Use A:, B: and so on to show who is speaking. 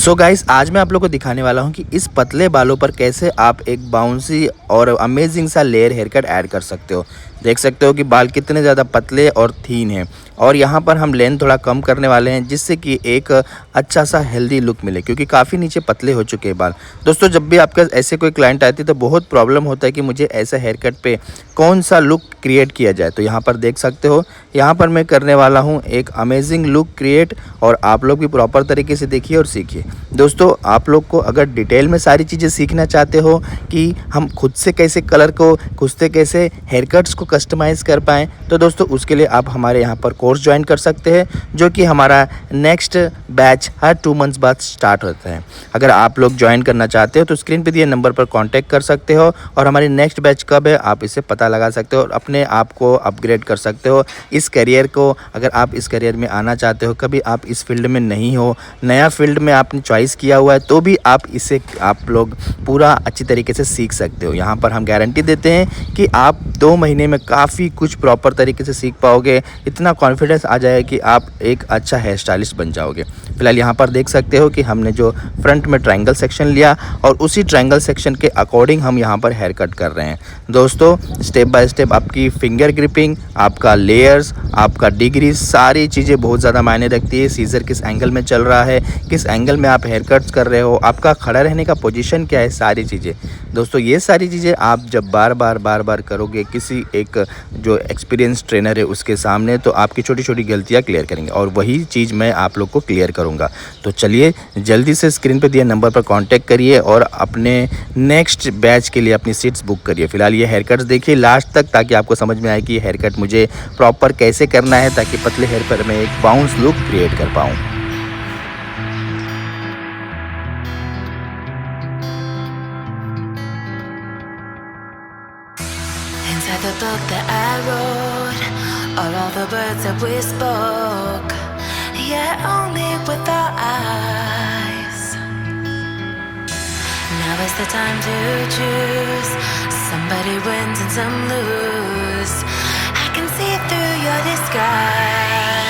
A: So guys, आज मैं आप लोग को दिखाने वाला हूँ कि इस पतले बालों पर कैसे आप एक बाउंसी और अमेजिंग सा लेयर हेयर कट ऐड कर सकते हो। देख सकते हो कि बाल कितने ज़्यादा पतले और थीन हैं और यहाँ पर हम लेंथ थोड़ा कम करने वाले हैं जिससे कि एक अच्छा सा हेल्दी लुक मिले, क्योंकि काफ़ी नीचे पतले हो चुके हैं बाल। दोस्तों, जब भी आपका ऐसे कोई क्लाइंट आती है तो बहुत प्रॉब्लम होता है कि मुझे ऐसा हेयर कट पे कौन सा लुक क्रिएट किया जाए। तो यहाँ पर देख सकते हो, यहाँ पर मैं करने वाला हूँ एक अमेजिंग लुक क्रिएट, और आप लोग भी प्रॉपर तरीके से देखिए और सीखिए। दोस्तों, आप लोग को अगर डिटेल में सारी चीज़ें सीखना चाहते हो कि हम खुद से कैसे कलर को, खुद से कैसे हेयर कट्स को कस्टमाइज़ कर पाएँ, तो दोस्तों उसके लिए आप हमारे यहाँ पर कोर्स ज्वाइन कर सकते हैं, जो कि हमारा नेक्स्ट बैच हर 2 मंथ्स बाद स्टार्ट होता है। अगर आप लोग ज्वाइन करना चाहते हो तो स्क्रीन पे दिए नंबर पर कांटेक्ट कर सकते हो, और हमारी नेक्स्ट बैच कब है आप इसे पता लगा सकते हो और अपने आप को अपग्रेड कर सकते हो इस करियर को। अगर आप इस करियर में आना चाहते हो, कभी आप इस फील्ड में नहीं हो, नया फील्ड में आपने चॉइस किया हुआ है, तो भी आप लोग पूरा अच्छी तरीके से सीख सकते हो। यहाँ पर हम गारंटी देते हैं कि आप 2 महीने में काफ़ी कुछ प्रॉपर तरीके से सीख पाओगे। इतना कॉन्फिडेंस आ जाएगा कि आप एक अच्छा हेयर स्टाइलिस्ट बन जाओगे। फिलहाल यहाँ पर देख सकते हो कि हमने जो फ्रंट में ट्रायंगल सेक्शन लिया और उसी ट्रायंगल सेक्शन के अकॉर्डिंग हम यहाँ पर हेयर कट कर रहे हैं। दोस्तों, स्टेप बाय स्टेप आपकी फिंगर ग्रिपिंग, आपका लेयर्स, आपका डिग्री, सारी चीज़ें बहुत ज़्यादा मायने रखती है। सीजर किस एंगल में चल रहा है, किस एंगल में आप हेयर कट्स कर रहे हो, आपका खड़ा रहने का पोजीशन क्या है, सारी चीज़ें। दोस्तों, ये सारी चीज़ें आप जब बार बार करोगे किसी एक जो एक्सपीरियंस ट्रेनर है उसके सामने, तो आपकी छोटी छोटी गलतियाँ क्लियर करेंगे, और वही चीज़ मैं आप लोग को क्लियर करूँगा। तो चलिए जल्दी से स्क्रीन पे दिए नंबर पर कांटेक्ट करिए और अपने नेक्स्ट बैच के लिए अपनी सीट्स बुक करिए। फिलहाल ये हेयर कट्स देखिए लास्ट तक, ताकि आपको समझ में आए कि हेयर कट मुझे प्रॉपर कैसे करना है, ताकि पतले हेयर पर मैं एक बाउंस लुक क्रिएट कर पाऊँ।
B: Inside the book that I wrote are all the words that we spoke, yet only with our eyes. Now is the time to choose. Somebody wins and some lose. I can see through your disguise.